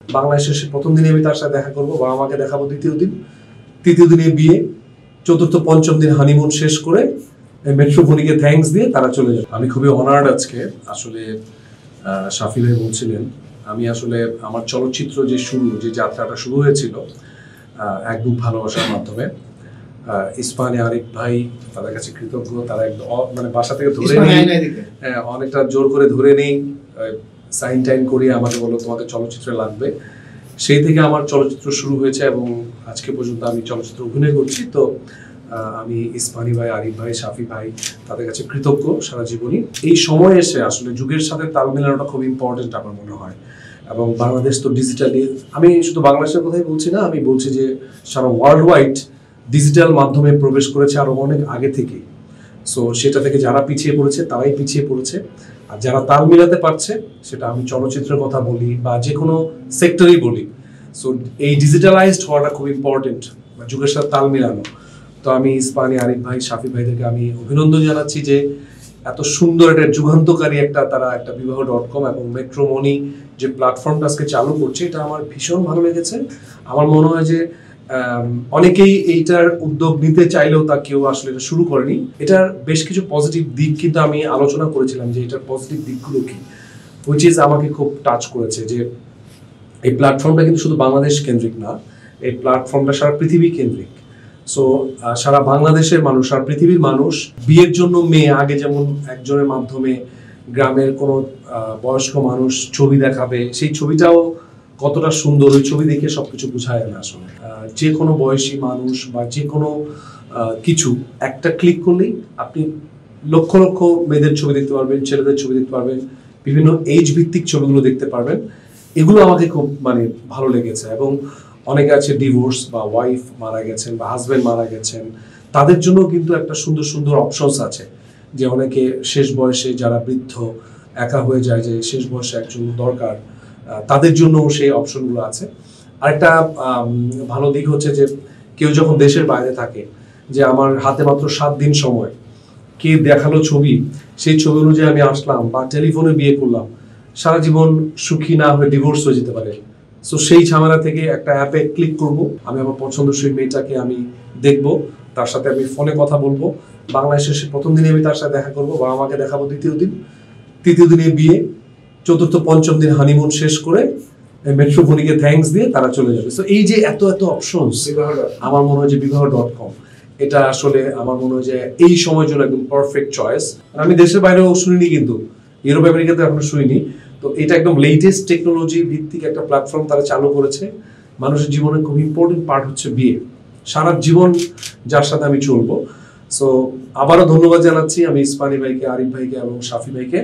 বাংলাদেশে এসে প্রথম দিনে আমি তার সাথে দেখা করবো, বাবা মাকে দেখাবো দ্বিতীয় দিন, তৃতীয় দিনে বিয়ে, চতুর্থ পঞ্চম দিন হানিমুন শেষ করে মেট্রোপনিকে থ্যাঙ্কস দিয়ে তারা চলে যাবে। আমি খুবই অনার্ড আজকে। আসলে শাফি ভাই বলছিলেন, আমি আসলে আমার চলচ্চিত্র যে যাত্রাটা শুরু হয়েছিল এক বুক ভালোবাসার মাধ্যমে। ইসমানে আরিফ ভাই, তাদের কাছে কৃতজ্ঞ। তারা একদম মানে বাসা থেকে ধরে নেই, অনেকটা জোর করে ধরে নেই, সাইন টাইন করিয়ে আমাকে বলো তোমাকে চলচ্চিত্রে লাগবে। সেই থেকে আমার চলচ্চিত্র শুরু হয়েছে এবং আজকে পর্যন্ত আমি চলচ্চিত্র অভিনয় করছি। তো আমি ইসমানি ভাই, আরিফ ভাই, শাফি ভাই, তাদের কাছে কৃতজ্ঞ সারা জীবনই। এই সময় এসে আসলে যুগের সাথে তাল মেলানোটা খুব ইম্পর্টেন্ট আমার মনে হয়। এবং বাংলাদেশ তো ডিজিটালি, আমি শুধু বাংলাদেশের কথাই বলছি না, আমি বলছি যে সারা ওয়ার্ল্ড ওয়াইড ডিজিটাল মাধ্যমে প্রবেশ করেছে আরো অনেক আগে থেকেই। সো সেটা থেকে যারা পিছিয়ে পড়েছে তারাই পিছিয়ে পড়েছে, আর যারা তাল মিলাতে পারছে, সেটা আমি চলচ্চিত্রের কথা বলি বা যে কোনো সেক্টরেই বলি। সো এই ডিজিটালাইজড হওয়াটা খুব ইম্পর্টেন্ট, যুগের সাথে তাল মিলানো। তো আমি ইসমানি, আরিফ ভাই, শাফি ভাইদেরকে আমি অভিনন্দন জানাচ্ছি যে এত সুন্দর একটা যুগান্তকারী তারা একটা বিবাহ.com এবং মেট্রোমনি যে প্ল্যাটফর্মটা আজকে চালু করছে, এটা আমার ভীষণ ভালো লেগেছে। আমার মনে হয় যে অনেকেই এইটার উদ্যোগ নিতে চাইলেও তা কেউ আসলে এটা শুরু করেনি। এটার বেশ কিছু পজিটিভ দিক কিন্তু আমি আলোচনা করেছিলাম যে এটার পজিটিভ দিকগুলো কি, হুইচ ইজ আমাকে খুব টাচ করেছে। যে এই প্ল্যাটফর্মটা কিন্তু শুধু বাংলাদেশ কেন্দ্রিক না, এই প্ল্যাটফর্মটা সারা পৃথিবী কেন্দ্রিক। সো সারা বাংলাদেশের মানুষ, সারা পৃথিবীর মানুষ বিয়ের জন্য মেয়ে আগে যেমন একজনের মাধ্যমে গ্রামের কোনো বয়স্ক মানুষ ছবি দেখাবে, সেই ছবিটাও কতটা সুন্দর, ওই ছবি দেখে সবকিছু বোঝা যায় না আসলে। যে কোনো বয়সী মানুষ বা যে কোনো কিছু একটা ক্লিক করলেই আপনি লক্ষ লক্ষ মেয়েদের ছবি দেখতে পারবেন, ছেলেদের ছবি দেখতে পারবেন, বিভিন্ন এজ ভিত্তিক ছবিগুলো দেখতে পারবেন। এগুলো আমাকে খুব ভালো লেগেছে। এবং অনেকে আছে ডিভোর্স বা ওয়াইফ মারা গেছেন বা হাজব্যান্ড মারা গেছেন, তাদের জন্য কিন্তু একটা সুন্দর সুন্দর অপশনস আছে। যে অনেকে শেষ বয়সে যারা বৃদ্ধ একা হয়ে যায়, যে শেষ বয়সে একজন দরকার, তাদের জন্য সেই অপশনগুলো আছে। আরেকটা ভালো দিক হচ্ছে যে কেউ যখন দেশের বাইরে থাকে, যে আমার হাতে মাত্র 7 দিন সময়, কে দেখালো ছবি, সেই ছবি অনুযায়ী আমি আসলাম বা টেলিফোনে বিয়ে করলাম, সারা জীবন সুখী না হয়ে ডিভোর্স হয়ে যেতে পারে। সো সেই ঝামেলা থেকে একটা অ্যাপে ক্লিক করব, আমি আমার পছন্দসই মেয়েটাকে আমি দেখব, তার সাথে আমি ফোনে কথা বলবো। বাংলাদেশে এসে প্রথম দিনে আমি তার সাথে দেখা করবো, বাবা মাকে দেখাবো দ্বিতীয় দিন, তৃতীয় দিনে বিয়ে, চতুর্থ পঞ্চম দিন হানিমুন শেষ করে মেট্রোপনিকে থ্যাঙ্কস দিয়ে তারা চলে যাবে। সো এই যে এত অপশনস, আমার মনে হয় যে বিবাহ.com এটা আসলে আমার মনে হয় যে এই সময়ের জন্য একদম পারফেক্ট চয়েস। আমি দেশের বাইরেও শুনিনি, কিন্তু ইউরোপ আমেরিকাতে এখনো শুনিনি। তো এটা একদম লেটেস্ট টেকনোলজি ভিত্তিক একটা প্ল্যাটফর্ম তারা চালু করেছে। মানুষের জীবনে খুব ইম্পর্টেন্ট পার্ট হচ্ছে বিয়ে, সারা জীবন যার সাথে আমি চলবো। সো আবারও ধন্যবাদ জানাচ্ছি আমি ইসমানি ভাইকে, আরিফ ভাইকে এবং শাফি ভাইকে।